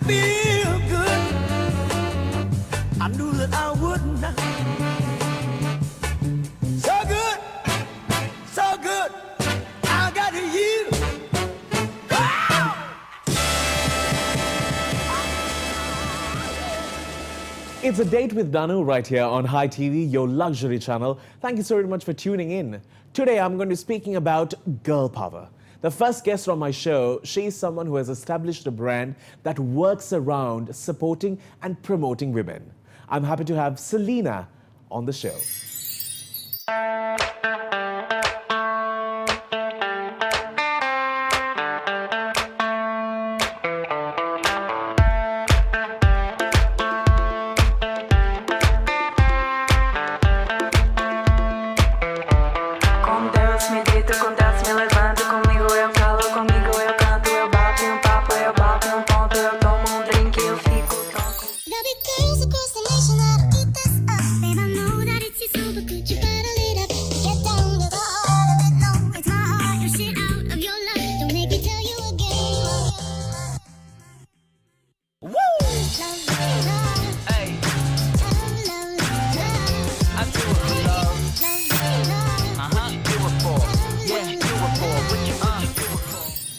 feel good. I knew that I would not. So good, so good. I got you. It's a date with Danu right here on High TV, your luxury channel. Thank you so very much for tuning in. Today I'm going to be speaking about girl power. The first guest on my show, she is someone who has established a brand that works around supporting and promoting women. I'm happy to have Selyna on the show.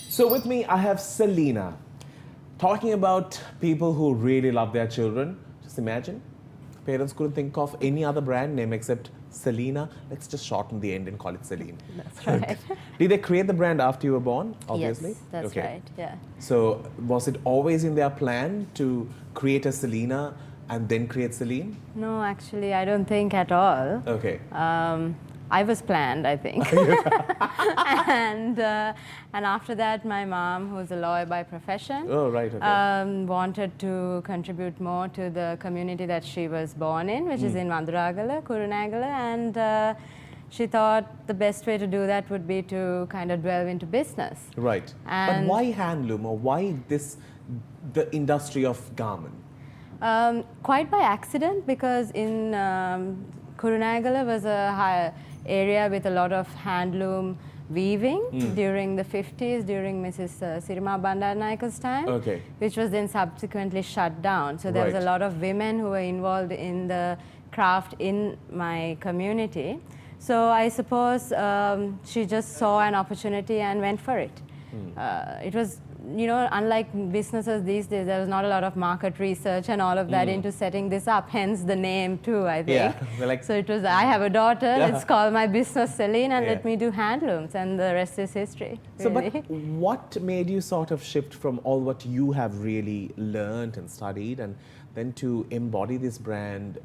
So with me, I have Selyna. Talking about people who really love their children. Just imagine, parents couldn't think of any other brand name except Selyna. Let's just shorten the end and call it Celine. That's right. Did they create the brand after you were born, obviously? Yes, that's right, yeah. So was it always in their plan to create a Selyna and then create Celine? No, actually, I don't think at all. Okay. I was planned, I think. and after that, my mom, who's a lawyer by profession, wanted to contribute more to the community that she was born in, which is in Manduragala, Kurunagala, and she thought the best way to do that would be to kind of delve into business. Right. And but why handloom, or why the industry of garment? Quite by accident, because in Kurunagala was a area with a lot of handloom weaving during the 50s, during Mrs. Sirima Bandaranaike's time, which was then subsequently shut down. So there was a lot of women who were involved in the craft in my community. So I suppose she just saw an opportunity and went for it. It was, you know, unlike businesses these days, there was not a lot of market research and all of that into setting this up, hence the name too, I think. Yeah, so it was, I have a daughter, let's call my business Celine and let me do handlooms, and the rest is history. So, but what made you sort of shift from all what you have really learned and studied and then to embody this brand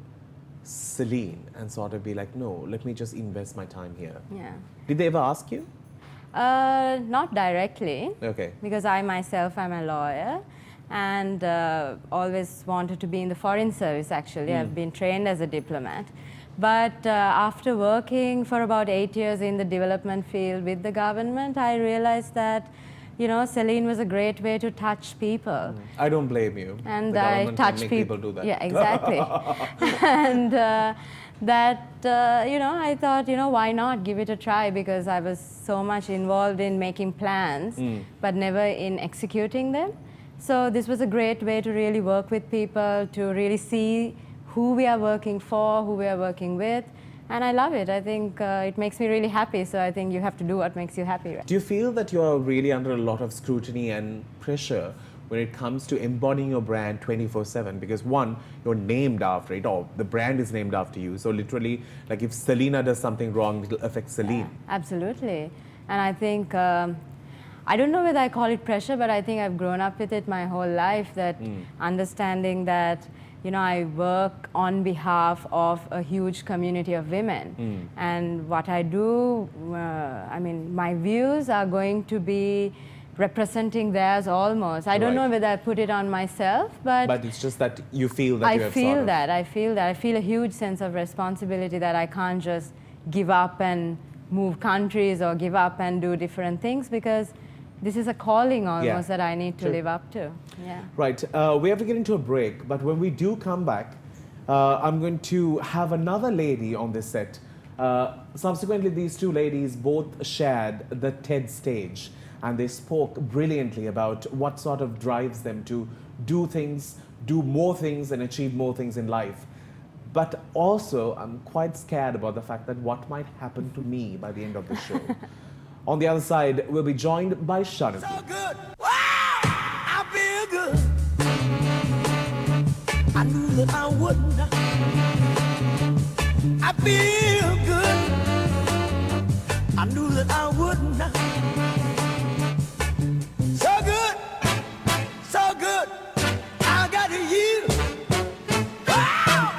Celine and sort of be like, no, let me just invest my time here? Yeah. Did they ever ask you? Not directly, because I myself am a lawyer and always wanted to be in the foreign service actually. I've been trained as a diplomat. But after working for about 8 years in the development field with the government, I realized that, you know, Celine was a great way to touch people. I don't blame you. And the I touch people do that. Yeah, exactly. And you know, I thought, you know, why not give it a try, because I was so much involved in making plans, but never in executing them. So this was a great way to really work with people, to really see who we are working for, who we are working with. And I love it. I think it makes me really happy. So I think you have to do what makes you happy. Right? Do you feel that you're really under a lot of scrutiny and pressure when it comes to embodying your brand 24/7? Because one, you're named after it, or the brand is named after you. So literally, like if Selyna does something wrong, it'll affect Celine. Yeah, absolutely. And I think, I don't know whether I call it pressure, but I think I've grown up with it my whole life, that understanding that, you know, I work on behalf of a huge community of women. And what I do, I mean, my views are going to be representing theirs almost. I don't know whether I put it on myself, but it's just that you feel that I feel that. I feel a huge sense of responsibility that I can't just give up and move countries or give up and do different things, because this is a calling almost that I need to live up to. Yeah. Right. We have to get into a break, but when we do come back, I'm going to have another lady on this set. Subsequently, these two ladies both shared the TED stage, and they spoke brilliantly about what sort of drives them to do things, do more things and achieve more things in life. But also, I'm quite scared about the fact that what might happen to me by the end of the show. On the other side, we'll be joined by Shanuki. So good. Wow, I feel good. I knew that I wouldn't. I feel good. I knew that I wouldn't. So good. So good. I got you. Wow.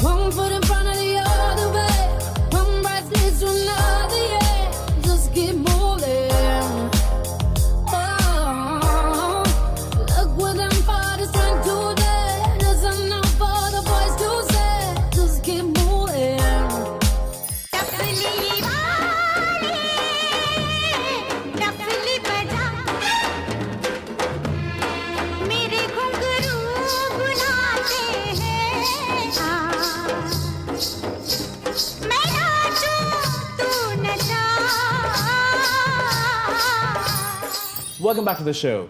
One foot in front of the other way, one breath leads to another, yeah. Just keep moving. Oh, look what them parties trying to do. There's enough for the boys to say. Just keep moving. Welcome back to the show.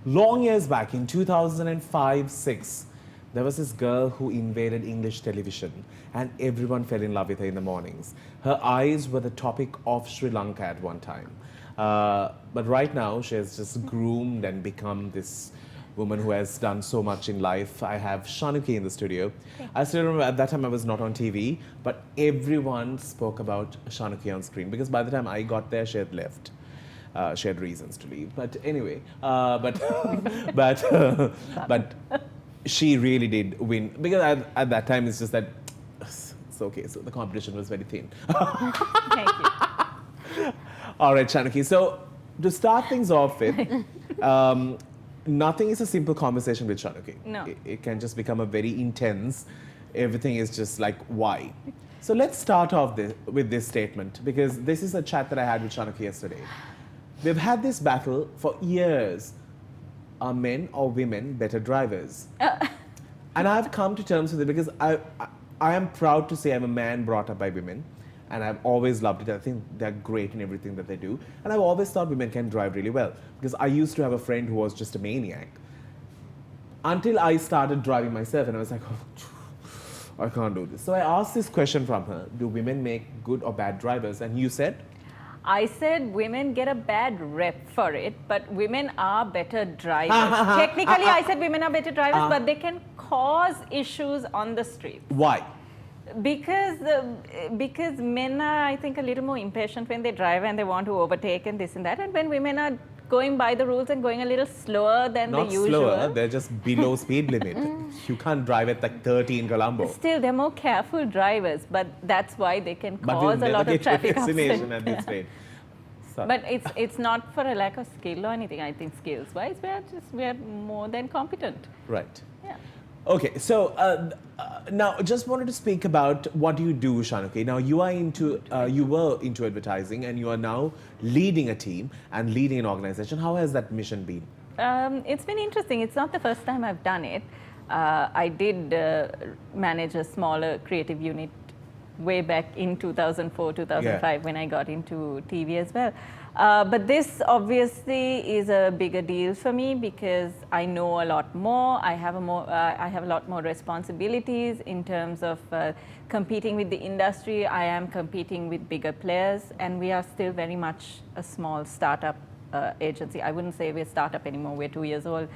Long years back in 2005-6, there was this girl who invaded English television and everyone fell in love with her in the mornings. Her eyes were the topic of Sri Lanka at one time. But right now, she has just groomed and become this woman who has done so much in life. I have Shanuki in the studio. I still remember at that time I was not on TV, but everyone spoke about Shanuki on screen because by the time I got there, she had left. She had reasons to leave, but anyway, but she really did win because at that time it's just that it's okay. So the competition was very thin. Thank you. All right, Shanuki. So to start things off with, nothing is a simple conversation with Shanuki. No. It can just become a very intense. Everything is just like why. So let's start off with this statement because this is a chat that I had with Shanuki yesterday. We've had this battle for years. Are men or women better drivers? And I've come to terms with it because I am proud to say I'm a man brought up by women and I've always loved it. I think they're great in everything that they do. And I've always thought women can drive really well because I used to have a friend who was just a maniac. Until I started driving myself and I was like, oh, I can't do this. So I asked this question from her, do women make good or bad drivers? And you said? I said women get a bad rep for it, but women are better drivers. Technically, I said women are better drivers, but they can cause issues on the street. Why? Because men are, I think, a little more impatient when they drive and they want to overtake and this and that. And when women are going by the rules and going a little slower than the usual. Not slower, they're just below speed limit. You can't drive at like 30 in Colombo. Still, they're more careful drivers, but that's why they can But we'll cause a never lot get of traffic to a destination upset. at this rate. So- But it's not for a lack of skill or anything. I think skills-wise, we're more than competent. Right. Yeah. Okay, so now just wanted to speak about what you do, Shanuki. Now you are you were into advertising and you are now leading a team and leading an organization. How has that mission been? It's been interesting. It's not the first time I've done it. I did manage a smaller creative unit way back in 2004, 2005 when I got into TV as well. But this obviously is a bigger deal for me because I know a lot more. I have a lot more responsibilities in terms of competing with the industry. I am competing with bigger players, and we are still very much a small startup agency. I wouldn't say we're a startup anymore. We're 2 years old.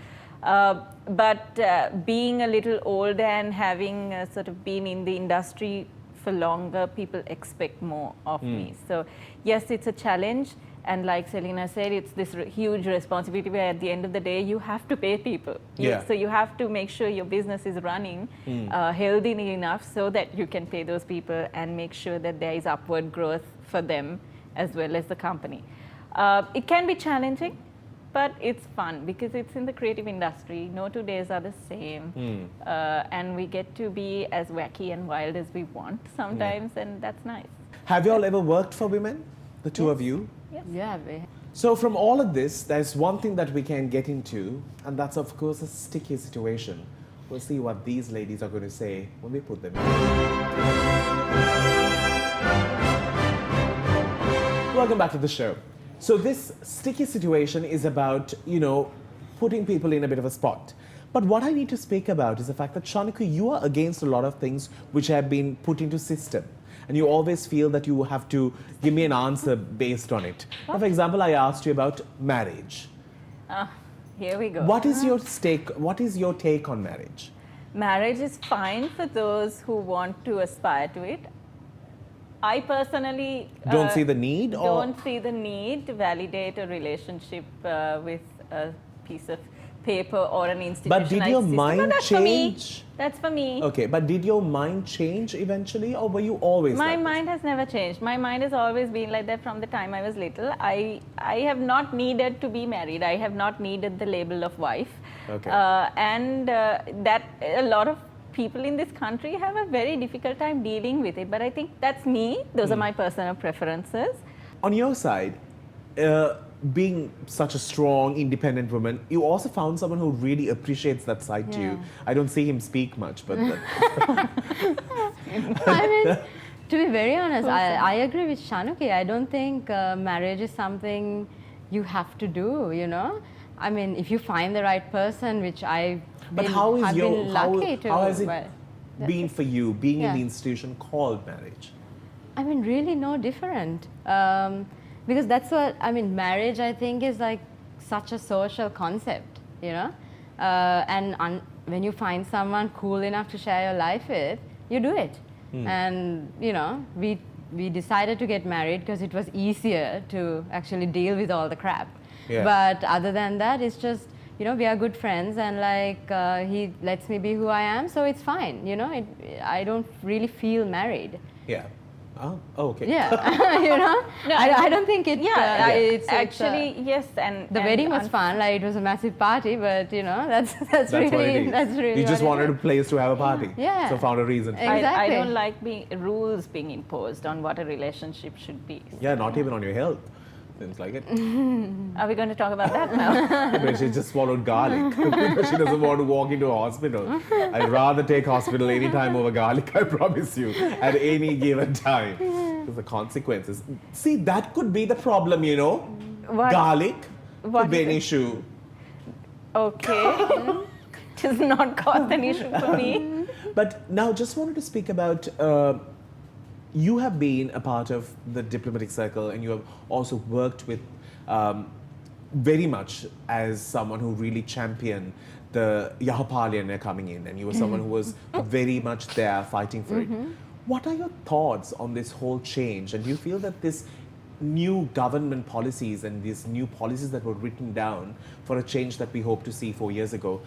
But being a little older and having sort of been in the industry for longer, people expect more of me. So yes, it's a challenge. And like Selyna said, it's this huge responsibility where at the end of the day, you have to pay people. Yeah. So you have to make sure your business is running healthily enough so that you can pay those people and make sure that there is upward growth for them as well as the company. It can be challenging, but it's fun because it's in the creative industry. No 2 days are the same. And we get to be as wacky and wild as we want sometimes, and that's nice. Have you all ever worked for women, the two of you? Yeah, So from all of this, there's one thing that we can get into, and that's of course a sticky situation. We'll see what these ladies are going to say when we put them in. Welcome back to the show. So this sticky situation is about, putting people in a bit of a spot. But what I need to speak about is the fact that, Shanuki, you are against a lot of things which have been put into system. And you always feel that you have to give me an answer based on it. Now, for example, I asked you about marriage. Here we go. What is your take on marriage? Marriage is fine for those who want to aspire to it. I personally Don't see the need? don't see the need to validate a relationship with a piece of paper or an institutionalized But did your system. mind No, that's change? For me. That's for me. Okay, but did your mind change eventually, or were you always My like this? mind has never changed. My mind has always been like that from the time I was little. I have not needed to be married. I have not needed the label of wife. Okay. That a lot of people in this country have a very difficult time dealing with it. But I think that's me. Those are my personal preferences. On your side, being such a strong, independent woman, you also found someone who really appreciates that side to you. I don't see him speak much, but... I mean, to be very honest, I agree with Shanuki. I don't think marriage is something you have to do, I mean, if you find the right person, which I've But been, how is I've your... been lucky to... how has it well, been for you, being in Yeah. the institution called marriage? I mean, really no different. Because that's what, I mean, marriage, I think, is like such a social concept, and when you find someone cool enough to share your life with, you do it. And, we decided to get married because it was easier to actually deal with all the crap. Yeah. But other than that, it's just, we are good friends, and he lets me be who I am, so it's fine, I don't really feel married. Yeah. Oh, okay. Yeah, No, I don't think it. Yeah, it's actually, yes. And the wedding was fun. Like, it was a massive party, but that's That's really what it is. that's really. You just what wanted it a place to have a party. Yeah. So found a reason. Exactly. I don't like rules being imposed on what a relationship should be. Yeah, not even on your health. Seems like it. Are we going to talk about that now? But she just swallowed garlic. She doesn't want to walk into a hospital. I'd rather take hospital any time over garlic, I promise you, at any given time. Because the consequences. See, that could be the problem, What? Garlic What could be is an it? issue. Okay. It has not caused an issue for me. But now, just wanted to speak about. You have been a part of the diplomatic circle, and you have also worked with very much as someone who really championed the Yahapalian coming in, and you were someone who was very much there fighting for it. What are your thoughts on this whole change? And do you feel that this new government policies and these new policies that were written down for a change that we hoped to see 4 years ago,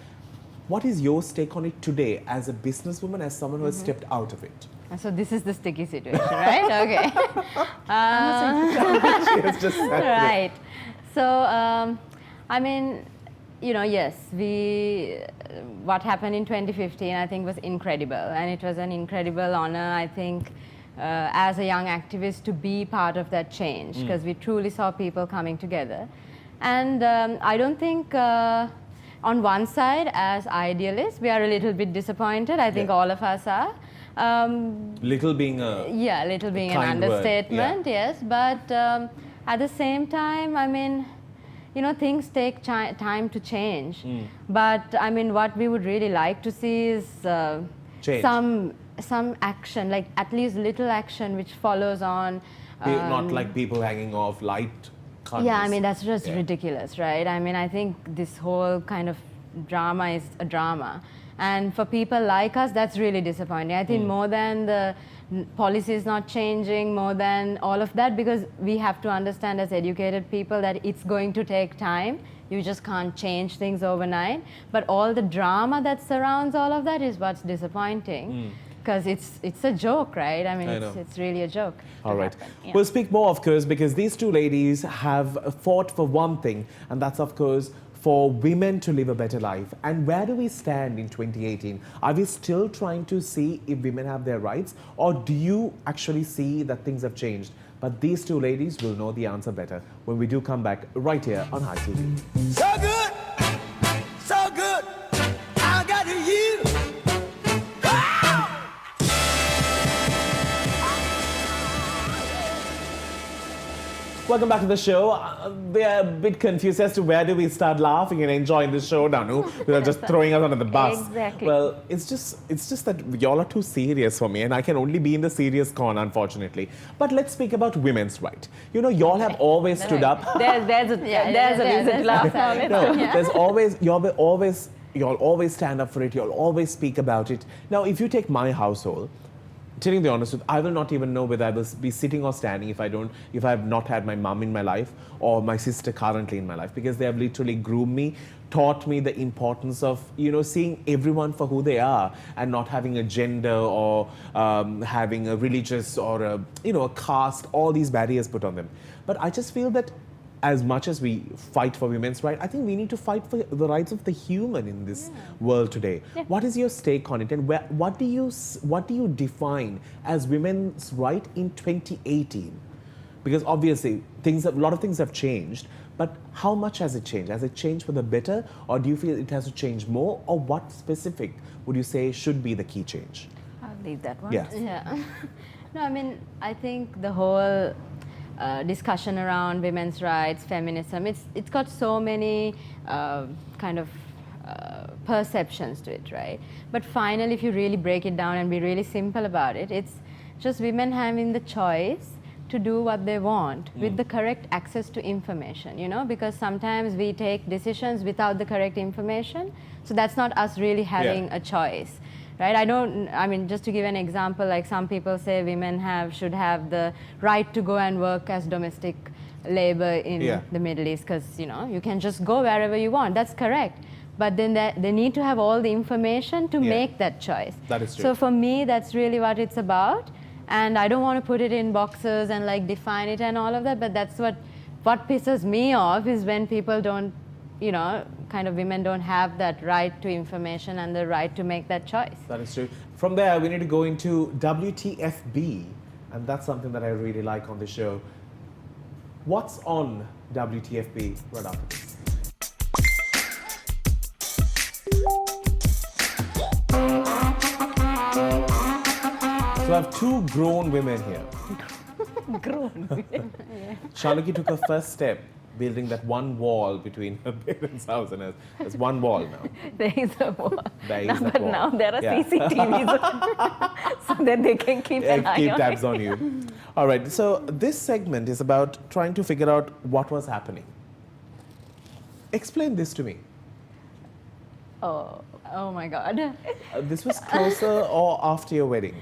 what is your take on it today as a businesswoman, as someone who has stepped out of it? So this is the sticky situation, right? Okay. She has just said it. Right. So, I mean, yes, what happened in 2015, I think, was incredible. And it was an incredible honor, I think, as a young activist, to be part of that change, because we truly saw people coming together. And I don't think, on one side, as idealists, we are a little bit disappointed. I think all of us are. Little being a... Yeah, little being an kind word, understatement, yes. But at the same time, I mean, things take time to change. But I mean, what we would really like to see is Change. some action, like at least little action which follows on. Not like people hanging off light candles. Yeah, I mean, that's just ridiculous, right? I mean, I think this whole kind of drama is a drama. And for people like us, that's really disappointing. I think more than the policies not changing, more than all of that, because we have to understand as educated people that it's going to take time. You just can't change things overnight. But all the drama that surrounds all of that is what's disappointing. Because it's a joke, right? I mean, it's really a joke. All right. Yeah. We'll speak more, of course, because these two ladies have fought for one thing, and that's, of course, for women to live a better life? And where do we stand in 2018? Are we still trying to see if women have their rights, or do you actually see that things have changed? But these two ladies will know the answer better when we do come back right here on High TV. So good, so good. I got you. Welcome back to the show. We are a bit confused as to where do we start laughing and enjoying the show, Danu. They're just throwing us under the bus. Exactly. Well, it's just that y'all are too serious for me, and I can only be in the serious corner, unfortunately. But let's speak about women's rights. You know, y'all have always stood up. There's a reason to laugh now. No, there's always y'all always stand up for it. You'll always speak about it. Now, if you take my household, telling the honest truth, I will not even know whether I will be sitting or standing if I have not had my mum in my life or my sister currently in my life, because they have literally groomed me, taught me the importance of, you know, seeing everyone for who they are and not having a gender or having a religious or a caste, all these barriers put on them. But I just feel that as much as we fight for women's rights, I think we need to fight for the rights of the human in this world today. Yeah. What is your stake on it, and what do you define as women's right in 2018? Because obviously a lot of things have changed, but how much has it changed? Has it changed for the better, or do you feel it has to change more, or what specific would you say should be the key change? I'll leave that one. Yes. Yeah. No, I mean, I think the whole discussion around women's rights, feminism, it's got so many perceptions to it, right? But finally, if you really break it down and be really simple about it, it's just women having the choice to do what they want with the correct access to information, you know, because sometimes we take decisions without the correct information, so that's not us really having a choice. Right? I mean, just to give an example, like some people say women should have the right to go and work as domestic labor in the Middle East, because, you know, you can just go wherever you want. That's correct. But then they need to have all the information to make that choice. That is true. So for me, that's really what it's about. And I don't want to put it in boxes and like define it and all of that, but that's what pisses me off is when people don't, you know, women don't have that right to information and the right to make that choice. That is true. From there, we need to go into WTFB, and that's something that I really like on the show. What's on WTFB right after this? So I have two grown women here. Grown women. Shanuki took her first step, building that one wall between her parents' house and hers. There's one wall now. There is a wall. But now there are CCTVs so that they can keep an eye keep on tabs it. on you. All right, so this segment is about trying to figure out what was happening. Explain this to me. Oh my God. This was closer or after your wedding?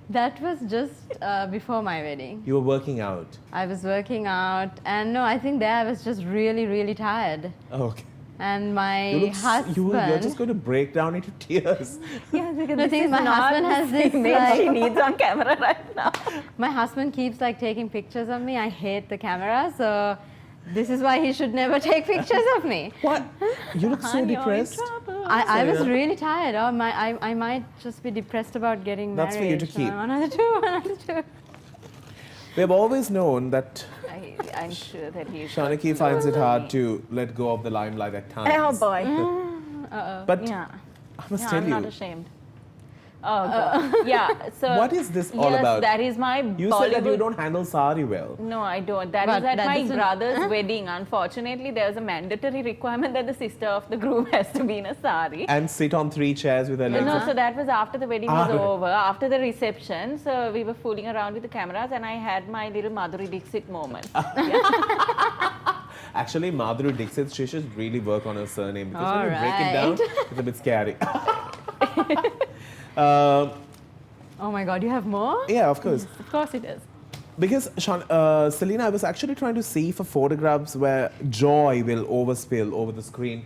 That was just before my wedding. You were working out. I was working out, and no, I think there I was just really, really tired. Okay. And my husband... You're just going to break down into tears. Yeah, because the thing is, my husband has this image she needs on camera right now. My husband keeps like taking pictures of me. I hate the camera, so this is why he should never take pictures of me. What? You look so depressed. I was really tired. I might just be depressed about getting married. That's for you to keep. Another two. We have always known that I'm sure that he's... Shanuki finds it hard to let go of the limelight at times. Oh boy. But Yeah. I must tell I'm you. not ashamed. Oh God. Yeah. So What is this all yes, about? That is my You Bollywood. said that you don't handle sari well. No, I don't. That But is at that my doesn't- brother's wedding. Unfortunately, there's a mandatory requirement that the sister of the groom has to be in a sari. And sit on 3 chairs with her legs. No, so that was after the wedding was Ah. over, after the reception. So we were fooling around with the cameras, and I had my little Madhuri Dixit moment. Actually, Madhuri Dixit, she should really work on her surname, because All when you break it down, right. it's a bit scary. Oh my God, you have more? Yeah, of course. Of course it is. Because, Selyna, I was actually trying to see for photographs where joy will overspill over the screen.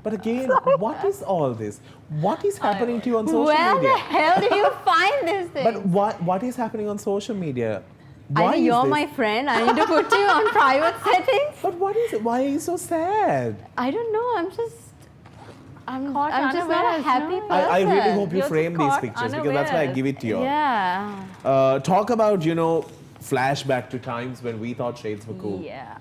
But again, what is all this? What is happening to you on social Where media? the hell did you find this thing? But what is happening on social media? Why think is you're this? my friend. I need to put you on private settings. But what is it? Why are you so sad? I don't know. I'm just Caught not a unawares, happy no? person. I really hope you You're frame just these caught pictures because that's why I unawares. give it to you. Yeah. Talk about, flashback to times when we thought shades were cool. Yeah.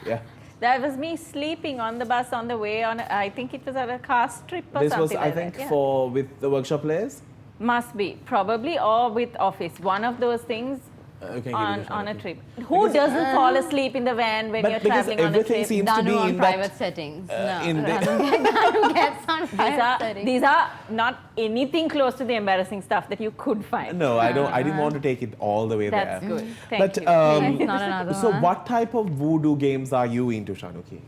Yeah. That was me sleeping on the bus on the way on, I think it was at a cast trip or This something was, I like think, that. Yeah. with the workshop players. Must be, probably, or with office. One of those things Okay, on a trip. Who doesn't fall asleep in the van when But you're because traveling on a everything trip? seems to Danu be on in private that. settings. in the- Danu gets on private settings. These are not anything close to the embarrassing stuff that you could find. No, I don't. I didn't want to take it all the way That's there. good. Thank But you. Please, not another so, one. what type of voodoo games are you into, Shanuki?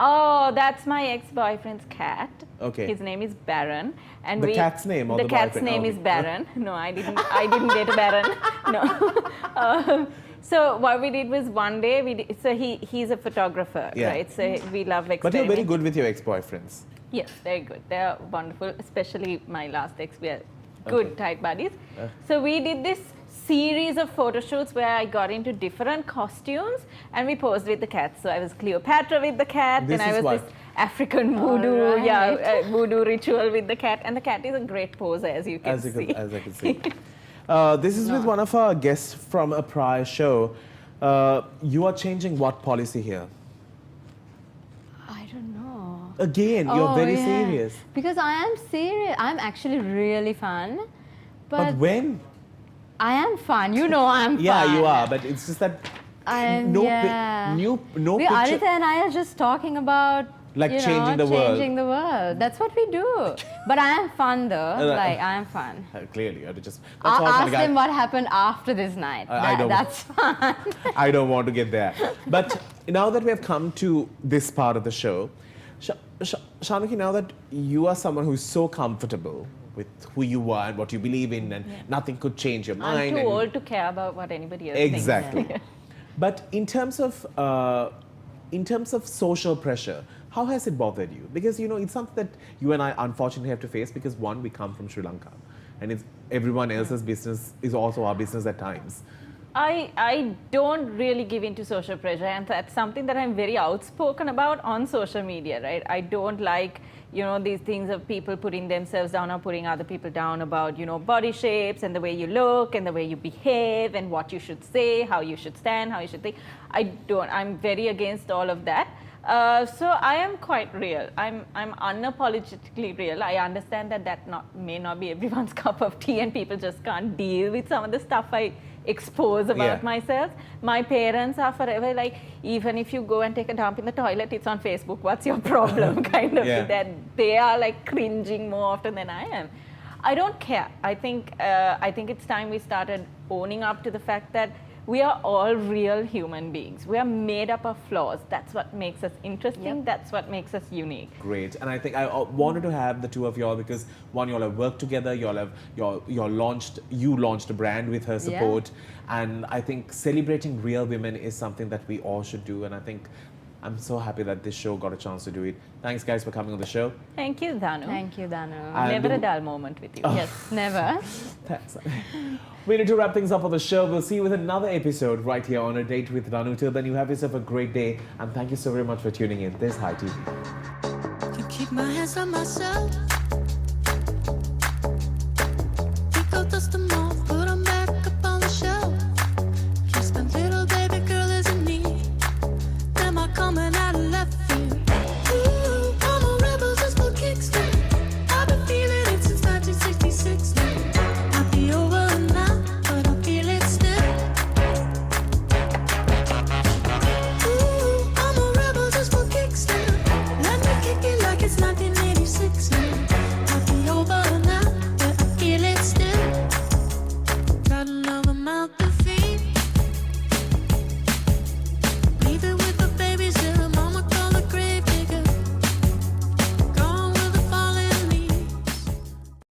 Oh, that's my ex-boyfriend's cat. Okay. His name is Baron, and The cat's name or the the cat's boyfriend? name Okay. is Baron. No, I didn't. I didn't date a Baron. No. So what we did was one day so he's a photographer, Yeah. right? So we love But you're very experimenting. good with your ex-boyfriends. Yes, very good. They're wonderful, especially my last ex. We are good, Okay. tight buddies. So we did this series of photo shoots where I got into different costumes and we posed with the cats. So I was Cleopatra with the cat, This and I is was what? this African voodoo, Alright. voodoo ritual with the cat. And the cat is a great poser, as you can see. As I can see. This is with one of our guests from a prior show. You are changing what policy here? I don't know. Again, you're Oh, very yeah. serious. Because I am serious. I'm actually really fun. But when? I am fun. You know I'm fun. Yeah, you are. But it's just that no no picture. Aditya and I are just talking about Like changing the world. changing the world. That's what we do. But I am fun though. Uh, Like I am fun. Clearly, I just. That's all Ask funny, guys. them what happened after this night. I don't- That's fun. I don't want to get there. But now that we have come to this part of the show, Shanuki, now that you are someone who's so comfortable with who you are and what you believe in, and nothing could change your mind. I'm too and- old to care about what anybody else Exactly. thinks. But in terms of social pressure, how has it bothered you? Because it's something that you and I unfortunately have to face because one, we come from Sri Lanka, and everyone else's business is also our business at times. I don't really give into social pressure, and that's something that I'm very outspoken about on social media, right? I don't like, these things of people putting themselves down or putting other people down about, body shapes and the way you look and the way you behave and what you should say, how you should stand, how you should think. I'm very against all of that. So I am quite real. I'm unapologetically real. I understand that may not be everyone's cup of tea, and people just can't deal with some of the stuff I expose about myself. My parents are forever like, even if you go and take a dump in the toilet, it's on Facebook. What's your problem? Kind of. That they are like cringing more often than I am. I don't care. I think it's time we started owning up to the fact that we are all real human beings. We are made up of flaws. That's what makes us interesting. That's what makes us unique. Great. And I think I wanted to have the two of y'all because one, y'all have worked together, you launched a brand with her support. And I think celebrating real women is something that we all should do. And I think I'm so happy that this show got a chance to do it. Thanks guys for coming on the show. Thank you, Danu. Thank you, Danu. Never a dull moment with you. Yes, never. Thanks. We need to wrap things up on the show. We'll see you with another episode right here on A Date with Danu. Till then, you have yourself a great day. And thank you so very much for tuning in. This is High TV. Can keep my hands on myself.